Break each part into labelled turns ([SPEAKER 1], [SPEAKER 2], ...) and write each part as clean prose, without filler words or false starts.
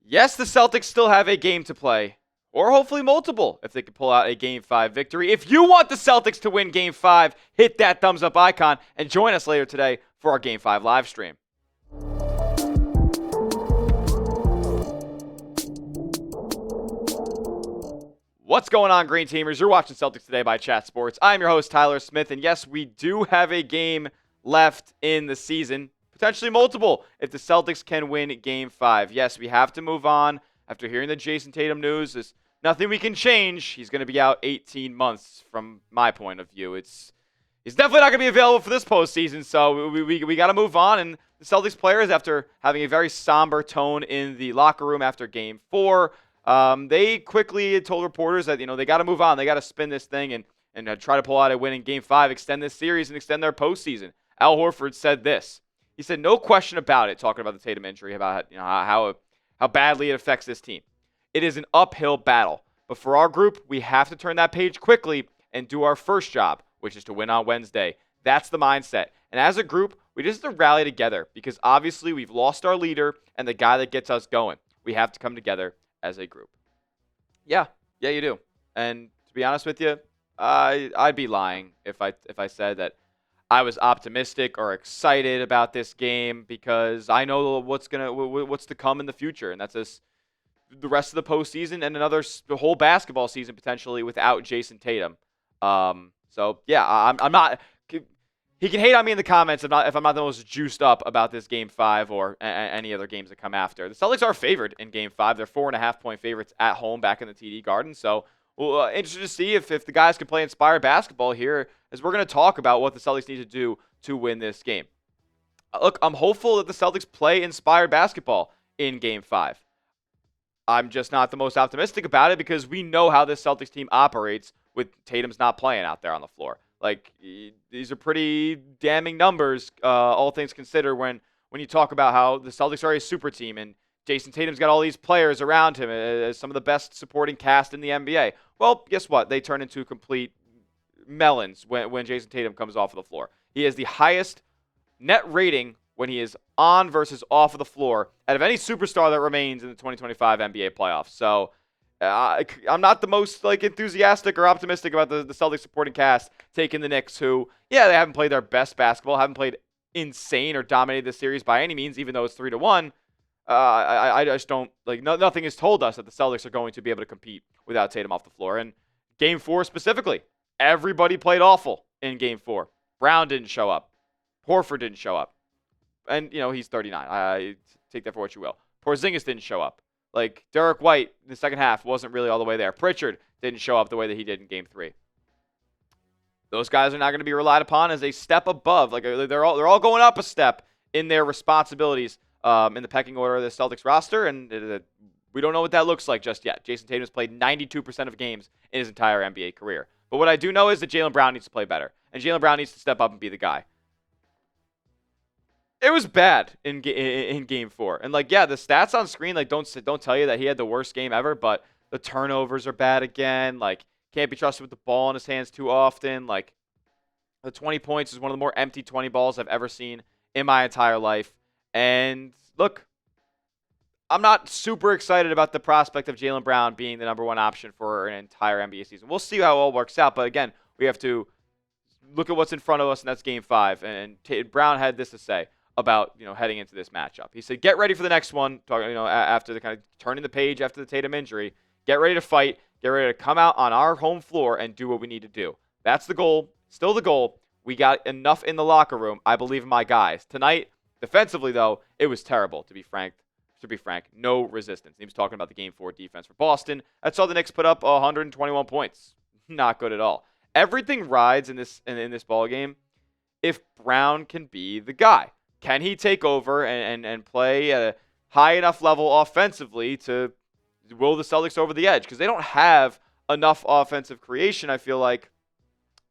[SPEAKER 1] Yes, the Celtics still have a game to play, or hopefully multiple if they can pull out a Game 5 victory. If you want the Celtics to win Game 5, hit that thumbs up icon and join us later today for our Game 5 live stream. What's going on, Green Teamers? You're watching Celtics Today by Chat Sports. I'm your host, Tyler Smith, and yes, we do have a game left in the season. Potentially multiple if the Celtics can win Game 5. Yes, we have to move on. After hearing the Jayson Tatum news, there's nothing we can change. He's going to be out 18 months from my point of view. He's definitely not going to be available for this postseason, so we got to move on. And the Celtics players, after having a very somber tone in the locker room after Game 4, they quickly told reporters that they got to move on. They got to spin this thing and try to pull out a win in Game 5, extend this series, and extend their postseason. Al Horford said this. He said, no question about it, talking about the Tatum injury, about how badly it affects this team. It is an uphill battle. But for our group, we have to turn that page quickly and do our first job, which is to win on Wednesday. That's the mindset. And as a group, we just have to rally together because obviously we've lost our leader and the guy that gets us going. We have to come together as a group. Yeah, you do. And to be honest with you, I'd be lying if I said that I was optimistic or excited about this game because I know what's to come in the future, and that's the rest of the postseason and the whole basketball season potentially without Jayson Tatum. So yeah, I'm not. He can hate on me in the comments if I'm not the most juiced up about this Game 5 or any other games that come after. The Celtics are favored in Game 5. They're 4.5-point favorites at home back in the TD Garden. So interested to see if the guys can play inspired basketball here, as we're going to talk about what the Celtics need to do to win this game. Look, I'm hopeful that the Celtics play inspired basketball in Game 5. I'm just not the most optimistic about it because we know how this Celtics team operates with Tatum's not playing out there on the floor. Like, these are pretty damning numbers, all things considered, when you talk about how the Celtics are a super team and Jayson Tatum's got all these players around him as some of the best supporting cast in the NBA. Well, guess what? They turn into complete melons when Jayson Tatum comes off of the floor. He has the highest net rating when he is on versus off of the floor out of any superstar that remains in the 2025 NBA playoffs. So I'm not the most enthusiastic or optimistic about the Celtics supporting cast taking the Knicks, who, yeah, they haven't played their best basketball, haven't played insane or dominated this series by any means, even though it's 3-1. I just don't nothing has told us that the Celtics are going to be able to compete without Tatum off the floor. And Game 4 specifically, everybody played awful in Game 4. Brown didn't show up. Horford didn't show up. And, he's 39. I take that for what you will. Porzingis didn't show up. Derek White in the second half wasn't really all the way there. Pritchard didn't show up the way that he did in Game 3. Those guys are not going to be relied upon as a step above. They're all going up a step in their responsibilities in the pecking order of the Celtics roster, and we don't know what that looks like just yet. Jayson Tatum has played 92% of games in his entire NBA career. But what I do know is that Jaylen Brown needs to play better, and Jaylen Brown needs to step up and be the guy. It was bad in Game 4. And, the stats on screen, don't tell you that he had the worst game ever, but the turnovers are bad again. Can't be trusted with the ball in his hands too often. The 20 points is one of the more empty 20 balls I've ever seen in my entire life. And, look, I'm not super excited about the prospect of Jaylen Brown being the number one option for an entire NBA season. We'll see how it all works out. But, again, we have to look at what's in front of us, and that's Game 5. And Brown had this to say about heading into this matchup. He said, "Get ready for the next one." Talking, after the kind of turning the page after the Tatum injury, get ready to fight. Get ready to come out on our home floor and do what we need to do. That's the goal. Still the goal. We got enough in the locker room. I believe in my guys tonight. Defensively, though, it was terrible. To be frank, no resistance. He was talking about the Game 4 defense for Boston. I saw the Knicks put up 121 points. Not good at all. Everything rides in this ball game if Brown can be the guy. Can he take over and play at a high enough level offensively to will the Celtics over the edge? Because they don't have enough offensive creation, I feel like,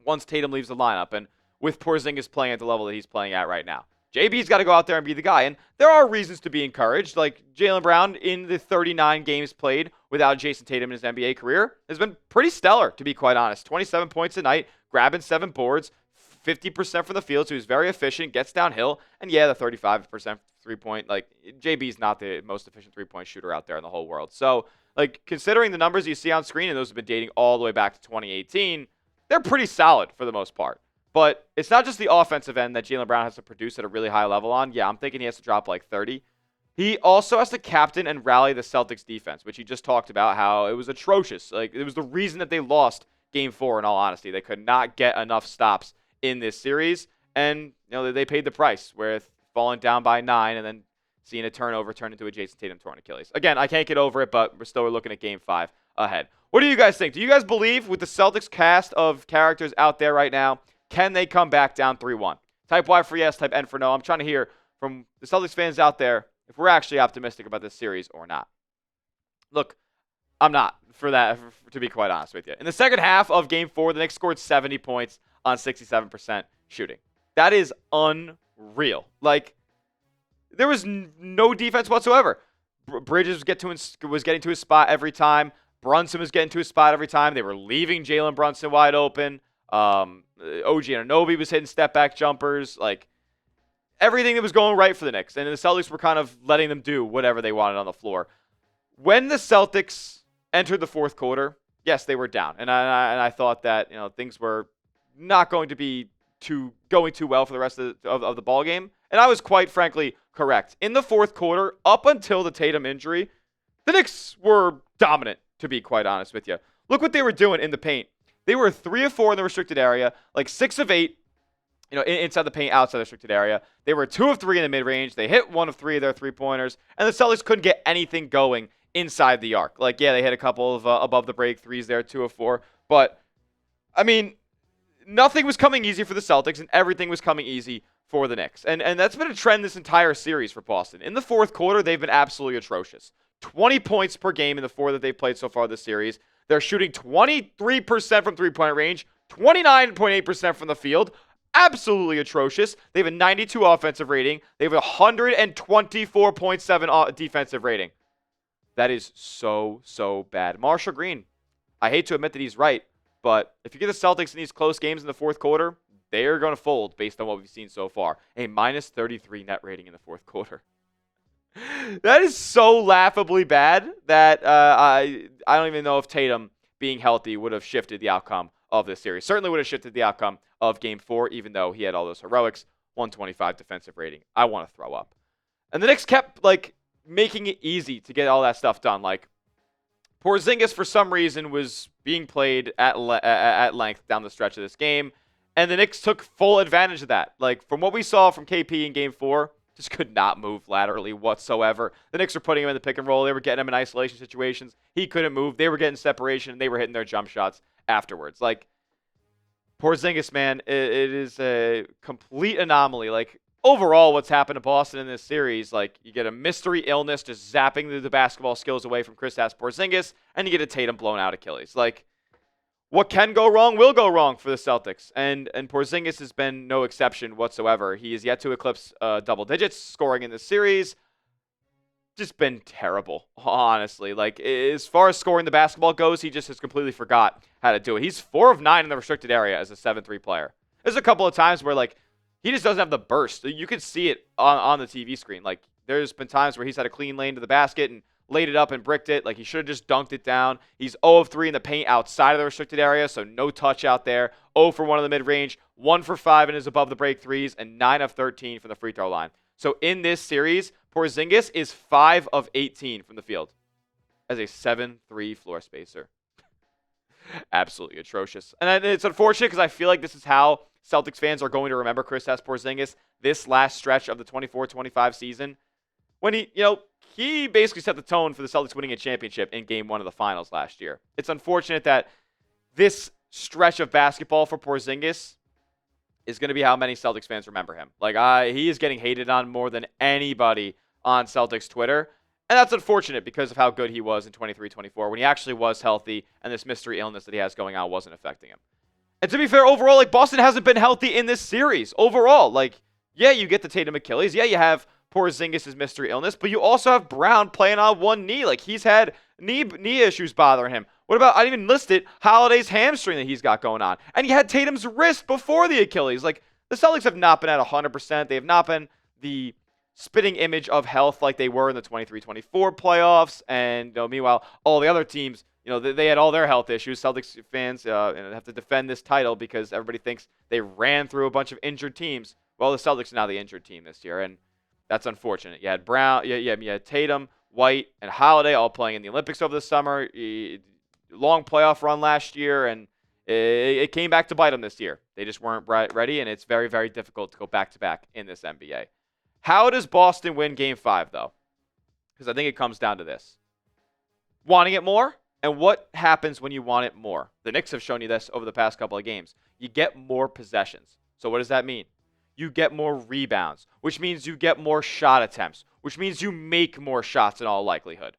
[SPEAKER 1] once Tatum leaves the lineup and with Porzingis playing at the level that he's playing at right now. JB's got to go out there and be the guy. And there are reasons to be encouraged. Jaylen Brown, in the 39 games played without Jayson Tatum in his NBA career, has been pretty stellar, to be quite honest. 27 points a night, grabbing 7 boards, 50% from the field, so he's very efficient, gets downhill, and yeah, the 35% 3-point. Like, JB's not the most efficient 3-point shooter out there in the whole world. So, like, considering the numbers you see on screen, and those have been dating all the way back to 2018, they're pretty solid for the most part. But it's not just the offensive end that Jaylen Brown has to produce at a really high level on. Yeah, I'm thinking he has to drop like 30. He also has to captain and rally the Celtics defense, which he just talked about how it was atrocious. Like, it was the reason that they lost Game 4, in all honesty. They could not get enough stops in this series, and they paid the price with falling down by 9 and then seeing a turnover turn into a Jayson Tatum torn Achilles. Again, I can't get over it, but we're looking at Game 5 ahead. What do you guys think? Do you guys believe with the Celtics cast of characters out there right now, can they come back down 3-1? Type Y for yes, type N for no. I'm trying to hear from the Celtics fans out there if we're actually optimistic about this series or not. Look, I'm not for that, to be quite honest with you. In the second half of Game 4, the Knicks scored 70 points on 67% shooting. That is unreal. Like, there was no defense whatsoever. Bridges was getting to his spot every time. Brunson was getting to his spot every time. They were leaving Jalen Brunson wide open. OG Anunoby was hitting step-back jumpers. Like, everything that was going right for the Knicks. And the Celtics were kind of letting them do whatever they wanted on the floor. When the Celtics entered the fourth quarter, yes, they were down. And I thought that things were not going to be going too well for the rest of the ball game. And I was quite frankly correct. In the fourth quarter, up until the Tatum injury, the Knicks were dominant, to be quite honest with you. Look what they were doing in the paint. They were 3 of 4 in the restricted area, like 6 of 8, inside the paint, outside the restricted area. They were 2 of 3 in the mid-range. They hit 1 of 3 of their 3-pointers, and the Celtics couldn't get anything going inside the arc. Like, yeah, they hit a couple of above the break threes there, 2 of 4, but I mean, nothing was coming easy for the Celtics, and everything was coming easy for the Knicks. And that's been a trend this entire series for Boston. In the fourth quarter, they've been absolutely atrocious. 20 points per game in the 4 that they've played so far this series. They're shooting 23% from three-point range, 29.8% from the field. Absolutely atrocious. They have a 92 offensive rating. They have a 124.7 defensive rating. That is so bad. Marshall Green, I hate to admit that he's right, but if you get the Celtics in these close games in the fourth quarter, they are going to fold based on what we've seen so far. A minus 33 net rating in the fourth quarter. That is so laughably bad that I don't even know if Tatum being healthy would have shifted the outcome of this series. Certainly would have shifted the outcome of Game 4, even though he had all those heroics. 125 defensive rating. I want to throw up. And the Knicks kept making it easy to get all that stuff done. Like, Porzingis, for some reason, was being played at length down the stretch of this game, and the Knicks took full advantage of that. Like, from what we saw from KP in Game 4, just could not move laterally whatsoever. The Knicks were putting him in the pick and roll. They were getting him in isolation situations. He couldn't move. They were getting separation, and they were hitting their jump shots afterwards. Like, Porzingis, man, it is a complete anomaly. Like, overall, what's happened to Boston in this series, like, you get a mystery illness just zapping the basketball skills away from Kristaps Porzingis, and you get a Tatum blown out Achilles. Like, what can go wrong will go wrong for the Celtics, and Porzingis has been no exception whatsoever. He is yet to eclipse double digits scoring in this series. Just been terrible, honestly. Like, as far as scoring the basketball goes, he just has completely forgot how to do it. He's 4 of 9 in the restricted area as a 7-3 player. There's a couple of times where, like, he just doesn't have the burst. You can see it on the TV screen. Like, there's been times where he's had a clean lane to the basket and laid it up and bricked it. Like, he should have just dunked it down. He's 0 of 3 in the paint outside of the restricted area, so no touch out there. 0 for 1 in the mid-range, 1 for 5 in his above-the-break threes, and 9 of 13 from the free throw line. So in this series, Porzingis is 5 of 18 from the field as a 7-3 floor spacer. Absolutely atrocious. And it's unfortunate because I feel like this is how Celtics fans are going to remember Kristaps Porzingis this last stretch of the 24-25 season. When he basically set the tone for the Celtics winning a championship in Game 1 of the finals last year. It's unfortunate that this stretch of basketball for Porzingis is going to be how many Celtics fans remember him. Like, he is getting hated on more than anybody on Celtics Twitter. And that's unfortunate because of how good he was in 23-24 when he actually was healthy and this mystery illness that he has going on wasn't affecting him. And to be fair, overall, like, Boston hasn't been healthy in this series. Overall, like, yeah, you get the Tatum Achilles. Yeah, you have Porzingis' mystery illness, but you also have Brown playing on one knee. Like, he's had knee issues bothering him. What about, I didn't even list it, Holiday's hamstring that he's got going on. And he had Tatum's wrist before the Achilles. Like, the Celtics have not been at 100%. They have not been the spitting image of health like they were in the 23-24 playoffs. And meanwhile, all the other teams, they had all their health issues. Celtics fans have to defend this title because everybody thinks they ran through a bunch of injured teams. Well, the Celtics are now the injured team this year, and that's unfortunate. You had Brown, you had Tatum, White, and Holiday all playing in the Olympics over the summer. Long playoff run last year, and it came back to bite them this year. They just weren't ready, and it's very, very difficult to go back-to-back in this NBA. How does Boston win Game 5, though? Because I think it comes down to this. Wanting it more, and what happens when you want it more? The Knicks have shown you this over the past couple of games. You get more possessions. So what does that mean? You get more rebounds, which means you get more shot attempts, which means you make more shots in all likelihood.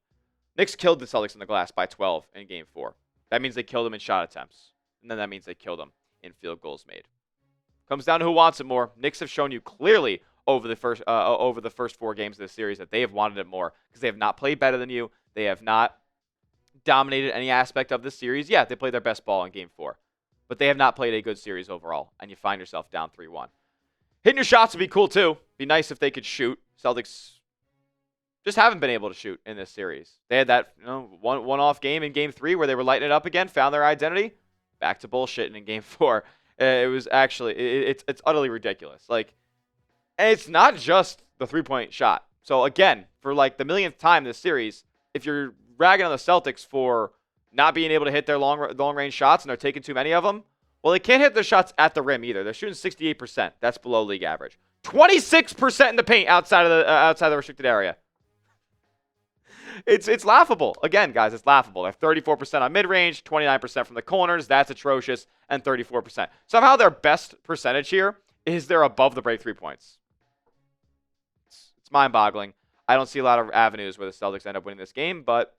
[SPEAKER 1] Knicks killed the Celtics in the glass by 12 in Game 4. That means they killed them in shot attempts. And then that means they killed them in field goals made. Comes down to who wants it more. Knicks have shown you clearly over the first 4 games of this series that they have wanted it more because they have not played better than you. They have not dominated any aspect of this series. Yeah, they played their best ball in Game 4. But they have not played a good series overall, and you find yourself down 3-1. Hitting your shots would be cool, too. Be nice if they could shoot. Celtics just haven't been able to shoot in this series. They had that one-off game in Game 3 where they were lighting it up again, found their identity. Back to bullshitting in Game 4. It was actually, it's utterly ridiculous. And it's not just the three-point shot. So, again, for the millionth time this series, if you're ragging on the Celtics for not being able to hit their long-range shots and they're taking too many of them, well, they can't hit their shots at the rim either. They're shooting 68%. That's below league average. 26% in the paint outside the restricted area. It's laughable. Again, guys, it's laughable. They're 34% on mid-range, 29% from the corners. That's atrocious, and 34%. Somehow their best percentage here is they're above the break 3 points. It's mind-boggling. I don't see a lot of avenues where the Celtics end up winning this game, but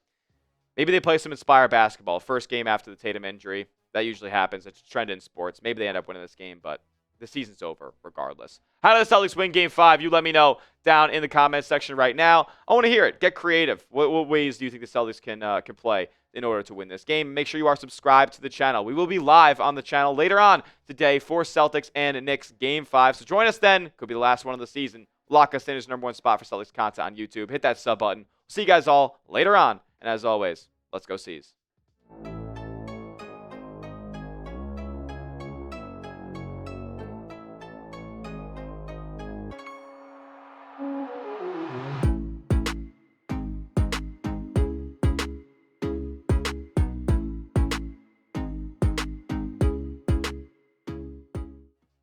[SPEAKER 1] maybe they play some inspired basketball. First game after the Tatum injury. That usually happens. It's a trend in sports. Maybe they end up winning this game, but the season's over regardless. How do the Celtics win Game 5? You let me know down in the comments section right now. I want to hear it. Get creative. What ways do you think the Celtics can play in order to win this game? Make sure you are subscribed to the channel. We will be live on the channel later on today for Celtics and Knicks Game 5. So join us then. Could be the last one of the season. Lock us in as #1 spot for Celtics content on YouTube. Hit that sub button. See you guys all later on. And as always, let's go C's.